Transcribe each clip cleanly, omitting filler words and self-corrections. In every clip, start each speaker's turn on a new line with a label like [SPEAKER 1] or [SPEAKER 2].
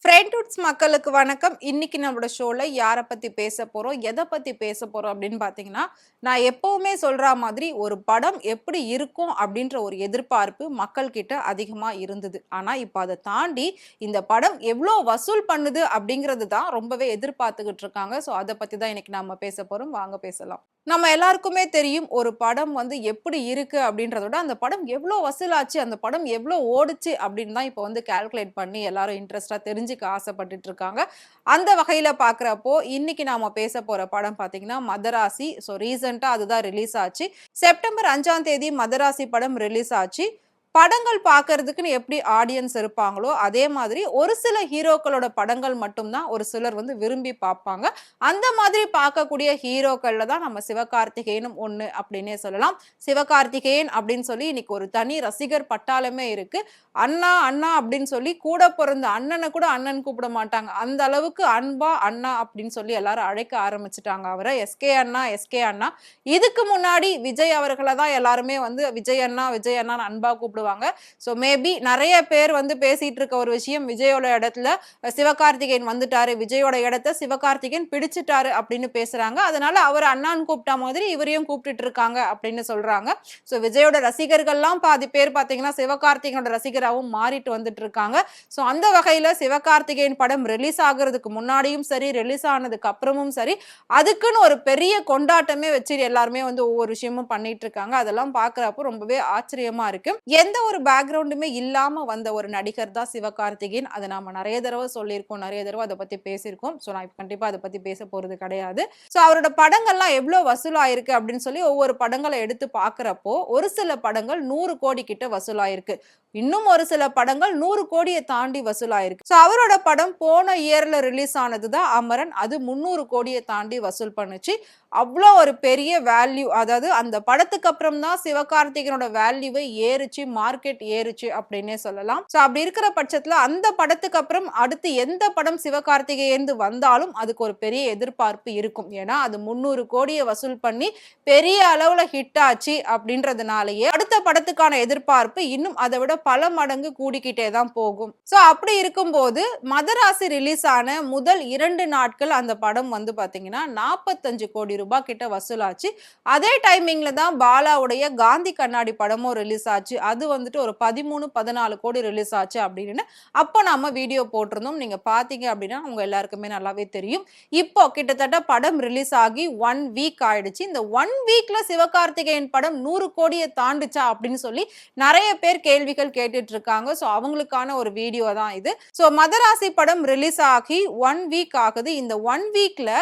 [SPEAKER 1] ஃப்ரெண்ட்ஹுட்ஸ் மக்களுக்கு வணக்கம். இன்னைக்கு நம்மளோட ஷோல யார பத்தி பேச போறோம், எத பத்தி பேச போறோம் அப்படின்னு பார்த்தீங்கன்னா, நான் எப்பவுமே சொல்ற மாதிரி ஒரு படம் எப்படி இருக்கும் அப்படின்ற ஒரு எதிர்பார்ப்பு மக்கள் கிட்ட அதிகமா இருந்தது. ஆனா இப்ப அத தாண்டி இந்த படம் எவ்ளோ வசூல் பண்ணுது அப்படிங்கிறது தான் ரொம்பவே எதிர்பார்த்துக்கிட்டு இருக்காங்க. ஸோ அத பத்தி தான் இன்னைக்கு நாம பேச போறோம். வாங்க பேசலாம். நம்ம எல்லாருக்குமே தெரியும் ஒரு படம் வந்து எப்படி இருக்கு அப்படின்றத விட, அந்த படம் எவ்ளோ வசூலாச்சு, அந்த படம் எவ்ளோ ஓடுச்சு அப்படின்னு தான் இப்ப வந்து கால்குலேட் பண்ணி எல்லாரும் இன்ட்ரெஸ்ட்டா தெரிஞ்சுக்க ஆசைப்பட்டுட்டு இருக்காங்க. அந்த வகையில பார்க்கிறப்போ, இன்னைக்கு நாம பேச போற படம் பார்த்தீங்கன்னா, மதராசி. ஸோ ரீசென்ட்டா அதுதான் ரிலீஸ் ஆச்சு. செப்டம்பர் 5ஆம் தேதி மதராசி படம் ரிலீஸ் ஆச்சு. படங்கள் பார்க்கறதுக்குன்னு எப்படி ஆடியன்ஸ் இருப்பாங்களோ, அதே மாதிரி ஒரு சில ஹீரோக்களோட படங்கள் மட்டும் தான் ஒரு சிலர் வந்து விரும்பி பார்ப்பாங்க. அந்த மாதிரி பார்க்கக்கூடிய ஹீரோக்கள்ல தான் நம்ம சிவகார்த்திகேயனும் ஒண்ணு அப்படின்னே சொல்லலாம். சிவகார்த்திகேயன் அப்படின்னு சொல்லி இன்னைக்கு ஒரு தனி ரசிகர் பட்டாளமே இருக்கு. அண்ணா, அண்ணா அப்படின்னு சொல்லி கூட பொறந்த அண்ணன கூட அண்ணன் கூப்பிட மாட்டாங்க. அந்த அளவுக்கு அன்பா அண்ணா அப்படின்னு சொல்லி எல்லாரும் அழைக்க ஆரம்பிச்சுட்டாங்க அவர. எஸ்கே அண்ணா, எஸ்கே அண்ணா. இதுக்கு முன்னாடி விஜய் அவர்கள தான் எல்லாருமே வந்து விஜய் அண்ணா, விஜய் அண்ணான்னு அன்பா கூப்பிடுவாங்க. ஸோ மேபி நெறைய பேர் வந்து பேசிட்டு இருக்க ஒரு விஷயம் விஜயோட இடத்துல சிவகார்த்திகேயன் வந்துட்டாரு. விஜயோட இடத்த சிவகார்த்திகேயன் பிடிச்சுட்டாரு அப்படின்னு பேசுறாங்க. அதனால அவர அண்ணான்னு கூப்பிட்டா மாதிரி இவரையும் கூப்பிட்டுட்டு இருக்காங்க அப்படின்னு சொல்றாங்க. ஸோ விஜயோட ரசிகர்கள்லாம் பாதி பேர் பார்த்தீங்கன்னா, சிவகார்த்திகேயனோட ரசிகராவும் மாறிட்டு வந்துட்டு இருக்காங்க. ஸோ அந்த வகையில சிவகார்த்திகேயன் படம் ரிலீஸ் ஆகுறதுக்கு முன்னாடியும் சரி, ரிலீஸ் ஆனதுக்கு அப்புறமும் சரி, அதுக்குன்னு ஒரு பெரிய கொண்டாட்டமே வச்சு எல்லாருமே வந்து ஒவ்வொரு விஷயமும் பண்ணிட்டு இருக்காங்க. அதெல்லாம் பார்க்குறப்போ ரொம்பவே ஆச்சரியமா இருக்கு. எந்த ஒரு பேக்ரவுண்டுமே இல்லாம வந்த ஒரு நடிகர் தான் சிவகார்த்திகேயன். அத நாம நெறைய தடவ சொல்லியிருக்கோம். நெறைய தடவ அத பத்தி பேசியிருக்கோம். ஸோ நான் இப்ப கண்டிப்பா அத பத்தி பேச போறது கிடையாது. ஸோ அவரோட படங்கள்லாம் எவ்ளோ வசூலாயிருக்கு அப்படின்னு சொல்லி ஒவ்வொரு படங்கள எடுத்து பார்க்குறப்போ, ஒரு சில படங்கள் 100 கோடி கிட்ட வசூலாயிருக்கு. இன்னும் ஒரு சில படங்கள் 100 கோடிய தாண்டி வசூலாயிருக்கு. ஸோ அவரோட படம் போன இயர்ல ரிலீஸ் ஆனது தான் அமரன். அது 300 கோடிய தாண்டி வசூல் பண்ணுச்சு. அவ்ளோ ஒரு பெரிய வேல்யூ. அதாவது அந்த படத்துக்கு அப்புறம் தான் சிவகார்த்திகேயனோட வேல்யூவே ஏறுச்சு, மார்க்கெட் ஏறுச்சு அப்படின்னே சொல்லலாம். ஸோ அப்படி இருக்கிற பட்சத்துல அந்த படத்துக்கு அப்புறம் அடுத்து எந்த படம் சிவகார்த்திகேயன்து வந்தாலும் அதுக்கு ஒரு பெரிய எதிர்பார்ப்பு இருக்கும். ஏன்னா அது 300 கோடிய வசூல் பண்ணி பெரிய அளவுல ஹிட் ஆச்சு அப்படின்றதுனாலயே அடுத்த படத்துக்கான எதிர்பார்ப்பு இன்னும் அதை விட பல மடங்கு கூடிக்கிட்டே தான் போகும். ஸோ அப்படி இருக்கும்போது மதராசி ரிலீஸ் ஆன முதல் 2 நாட்கள் அந்த படம் வந்து பாத்தீங்கன்னா 45 கோடி ரூபாய் கிட்ட வசூலாச்சு. அதே டைமிங்ல தான் பாலாவுடைய காந்தி கண்ணாடி படமும் ரிலீஸ் ஆச்சு. அது வந்துட்டு ஒரு 13, 14 கோடி ரிலீஸ் ஆச்சு அப்படின்னு அப்போ நாம வீடியோ போட்டிருந்தோம். நீங்க பாத்தீங்க அப்படின்னா உங்க எல்லாருக்குமே நல்லாவே தெரியும். இப்போ கிட்டத்தட்ட படம் ரிலீஸ் ஆகி 1 வீக் ஆயிடுச்சு. இந்த 1 வீக்ல சிவகார்த்திகேயன் படம் 100 கோடிய தாண்டுச்சா அப்படின்னு சொல்லி நிறைய பேர் கேள்விகள் கேட்டுட்டு இருக்காங்க. ஸோ அவங்களுக்கான ஒரு வீடியோ தான் இது. ஸோ மதராசி படம் ரிலீஸ் ஆகி 1 வீக் ஆகுது. இந்த 1 வீக்ல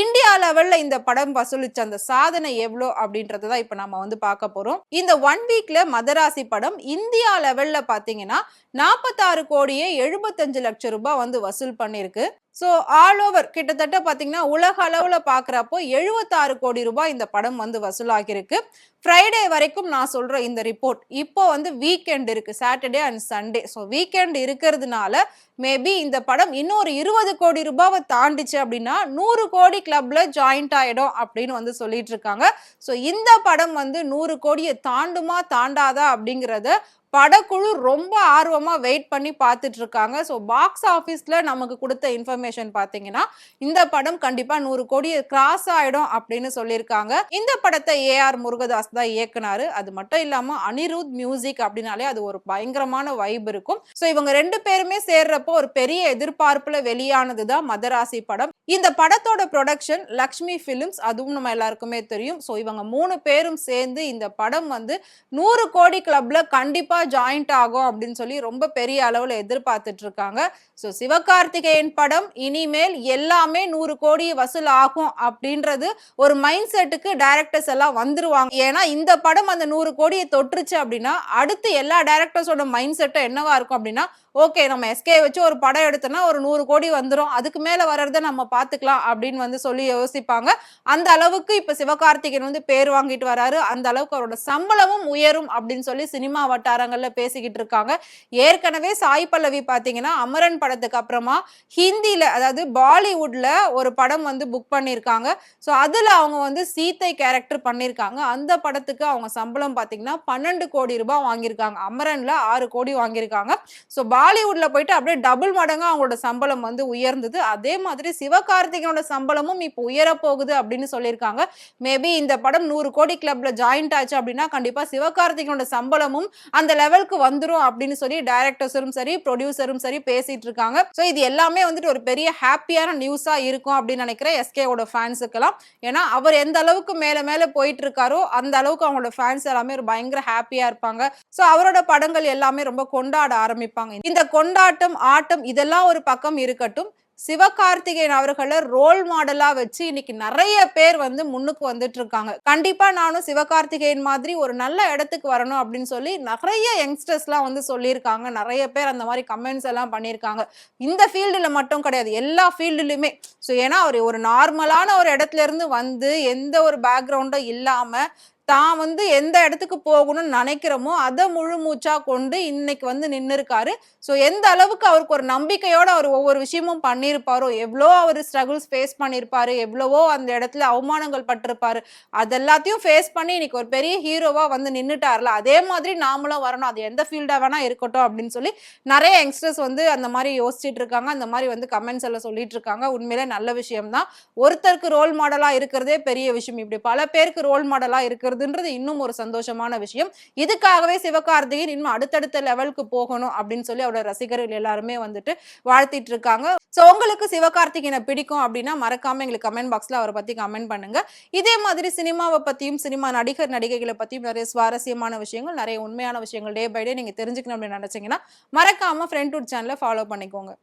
[SPEAKER 1] இந்தியா லெவல்ல இந்த படம் வசூலிச்ச அந்த சாதனை எவ்வளோ அப்படின்றத தான் இப்ப நம்ம வந்து பார்க்க போறோம். இந்த 1 வீக்ல மதராசி படம் இந்தியா லெவல்ல பாத்தீங்கன்னா 46 கோடியே 75 லட்சம் ரூபாய் வந்து வசூல் பண்ணிருக்கு. ஸோ ஆல் ஓவர் கிட்டத்தட்ட பாத்தீங்கன்னா உலக அளவுல பார்க்குறப்போ 76 கோடி ரூபாய் இந்த படம் வந்து வசூலாகிருக்கு. ஃப்ரைடே வரைக்கும் நான் சொல்ற இந்த ரிப்போர்ட். இப்போ வந்து வீக்கெண்ட் இருக்கு. Saturday and Sunday. So weekend இருக்கிறதுனால மேபி இந்த படம் இன்னொரு 20 கோடி ரூபாவை தாண்டிச்சு அப்படின்னா 100 கோடி கிளப்ல ஜாயிண்ட் ஆயிடும் அப்படின்னு வந்து சொல்லிட்டு இருக்காங்க. ஸோ இந்த படம் வந்து 100 கோடியை தாண்டுமா தாண்டாதா அப்படிங்கிறத படக்குழு ரொம்ப ஆர்வமா வெயிட் பண்ணி பார்த்துட்டு இருக்காங்க. ஸோ பாக்ஸ் ஆஃபீஸ்ல நமக்கு கொடுத்த இன்ஃபர்மேஷன் பார்த்தீங்கன்னா இந்த படம் கண்டிப்பா 100 கோடியை கிராஸ் ஆயிடும் அப்படின்னு சொல்லியிருக்காங்க. இந்த படத்தை ஏஆர் முருகதாஸ் தான் இயக்குனாரு. அது மட்டும் இல்லாம அனிருத் மியூசிக் அப்படின்னாலே அது ஒரு பயங்கரமான வைப் இருக்கும். ஸோ இவங்க 2 பேருமே சேர்றப்போ ஒரு பெரிய எதிர்பார்ப்புல வெளியானது தான் மதராசி படம். இந்த படத்தோட ப்ரொடக்ஷன் லக்ஷ்மி பிலிம்ஸ். அதுவும் நம்ம எல்லாருக்குமே தெரியும். ஸோ இவங்க 3 பேரும் சேர்ந்து இந்த படம் வந்து 100 கோடி கிளப்ல கண்டிப்பா ஜாயிண்ட் ஆகும் அப்படின்னு சொல்லி ரொம்ப பெரிய அளவுல எதிர்பார்த்துட்டு இருக்காங்க. ஸோ சிவகார்த்திகேயன் படம் இனிமேல் எல்லாமே 100 கோடி வசூல் ஆகும் அப்படின்றது ஒரு மைண்ட் செட்டுக்கு டைரக்டர்ஸ் எல்லாம் வந்துருவாங்க. ஏன்னா இந்த படம் அந்த 100 கோடியை தொற்றுச்சு அப்படின்னா அடுத்து எல்லா டைரக்டர்ஸோட மைண்ட் செட்டும் என்னவா இருக்கும் அப்படின்னா, ஓகே நம்ம எஸ்கே வச்சு ஒரு படம் எடுத்தோம்னா ஒரு 100 கோடி வந்துரும். அதுக்கு மேல வர்றத நம்ம பார்த்துக்கலாம் அப்படின்னு வந்து சொல்லி யோசிப்பாங்க. அந்த அளவுக்கு இப்ப சிவகார்த்திகேயன் வந்து பேர் வாங்கிட்டு வராரு. அந்த அளவுக்கு அவரோட சம்பளமும் உயரும் அப்படின்னு சொல்லி சினிமா வட்டாரங்கள்ல பேசிக்கிட்டு இருக்காங்க. ஏற்கனவே சாய் பல்லவி பாத்தீங்கன்னா அமரன் படத்துக்கு அப்புறமா ஹிந்தில அதாவது பாலிவுட்ல ஒரு படம் வந்து புக் பண்ணியிருக்காங்க. ஸோ அதுல அவங்க வந்து சீத்தை கேரக்டர் பண்ணியிருக்காங்க. அந்த படத்துக்கு அவங்க சம்பளம் பாத்தீங்கன்னா 12 கோடி ரூபாய் வாங்கியிருக்காங்க. அமரன்ல 6 கோடி வாங்கியிருக்காங்க. ஸோ பாலிவுட்ல போயிட்டு அப்படியே டபுள் மடங்கா அவங்களோட சம்பளம் வந்து உயர்ந்தது. அதே மாதிரி சிவகார்த்திகேயனோட சம்பளமும் இப்போ உயரப் போகுது அப்படின்னு சொல்லியிருக்காங்க. மேபி இந்த படம் 100 கோடி கிளப்ல ஜாயிண்ட் ஆச்சு அப்படின்னா, கண்டிப்பா சிவகார்த்திகேயனோட சம்பளமும் அந்த லெவலுக்கு வந்துரும் அப்படின்னு சொல்லி டைரக்டர்ஸரும் சரி, புரொடியூசரும் சரி பேசிட்டு இருக்காங்க. சோ இது எல்லாமே வந்துட்டு ஒரு பெரிய ஹேப்பியான நியூஸா இருக்கும் அப்படின்னு நினைக்கிறேன் எஸ்கேவோட ஃபேன்ஸுக்கெல்லாம். ஏன்னா அவர் எந்த அளவுக்கு மேல மேல போயிட்டு இருக்காரோ, அந்த அளவுக்கு அவங்களோட ஃபேன்ஸ் எல்லாமே ஒரு பயங்கர ஹேப்பியா இருப்பாங்க. சோ அவரோட படங்கள் எல்லாமே ரொம்ப கொண்டாட ஆரம்பிப்பாங்க. இந்த கொண்டாட்டம், ஆட்டம் இதெல்லாம் ஒரு பக்கம் இருக்கட்டும். சிவகார்த்திகேயன் அவர்கள ரோல் மாடலா வச்சு இன்னைக்கு நெறைய பேர் வந்து முன்னுக்கு வந்துட்டு இருக்காங்க. கண்டிப்பா நானும் சிவகார்த்திகேயன் மாதிரி ஒரு நல்ல இடத்துக்கு வரணும் அப்படின்னு சொல்லி நெறைய யங்ஸ்டர்ஸ்லாம் வந்து சொல்லியிருக்காங்க. நெறைய பேர் அந்த மாரி கமெண்ட்ஸ் எல்லாம் பண்ணியிருக்காங்க. இந்த ஃபீல்டுல மட்டும் கிடையாது. எல்லா ஃபீல்டுலயுமே. ஏன்னா அவரு ஒரு நார்மலான ஒரு இடத்துல இருந்து வந்து எந்த ஒரு பேக்கிரவுண்டும் இல்லாம தான் வந்து எந்த இடத்துக்கு போகணும்னு நினைக்கிறோமோ, அத முழு மூச்சா கொண்டு இன்னைக்கு வந்து நின்னுருக்காரு. எந்த அளவுக்கு அவருக்கு ஒரு நம்பிக்கையோட அவர் ஒவ்வொரு விஷயமும் பண்ணியிருப்பாரோ, எவ்ளோ அவரு ஸ்ட்ரகிள்ஸ் ஃபேஸ் பண்ணியிருப்பாரு, எவ்வளவோ அந்த இடத்துல அவமானங்கள் பட்டிருப்பாரு. அது எல்லாத்தையும் ஃபேஸ் பண்ணி இன்னைக்கு ஒரு பெரிய ஹீரோவா வந்து நின்னுட்டார்ல, அதே மாதிரி நாமளும் வரணும். அது எந்த ஃபீல்டா வேணா இருக்கட்டும் அப்படின்னு சொல்லி நெறைய யங்ஸ்டர்ஸ் வந்து அந்த மாரி யோசிச்சுட்டு இருக்காங்க. அந்த மாரி வந்து கமெண்ட்ஸ் எல்லாம் சொல்லிட்டு இருக்காங்க. உண்மையிலே நல்ல விஷயம் தான். ஒருத்தருக்கு ரோல் மாடலா இருக்கிறதே பெரிய விஷயம். இப்படி பல பேருக்கு ரோல் மாடலா இருக்கிறதுன்றது இன்னும் ஒரு சந்தோஷமான விஷயம். இதுக்காகவே சிவகார்த்திகேயன் இன்னும் அடுத்தடுத்த லெவலுக்கு போகணும் அப்படின்னு சொல்லி அவரோட ரசிகர்கள் எல்லாருமே வந்துட்டு வாழ்த்திட்டு இருக்காங்க. உங்களுக்கு சிவகார்த்திகேயன பிடிக்கும் அப்படின்னா மறக்காம எங்களுக்கு கமெண்ட் பாக்ஸ்ல அவரை பத்தி கமெண்ட் பண்ணுங்க. இதே மாதிரி சினிமாவை பத்தியும், சினிமா நடிகர், நடிகைகளை பத்தியும் நிறைய சுவாரஸ்யமான விஷயங்கள், நிறைய உண்மையான விஷயங்கள் டே பை டே நீங்க தெரிஞ்சுக்கணும் அப்படின்னு நினைச்சீங்கன்னா மறக்காம ஃப்ரெண்ட்வுட் சேனலை ஃபாலோ பண்ணிக்கோங்க.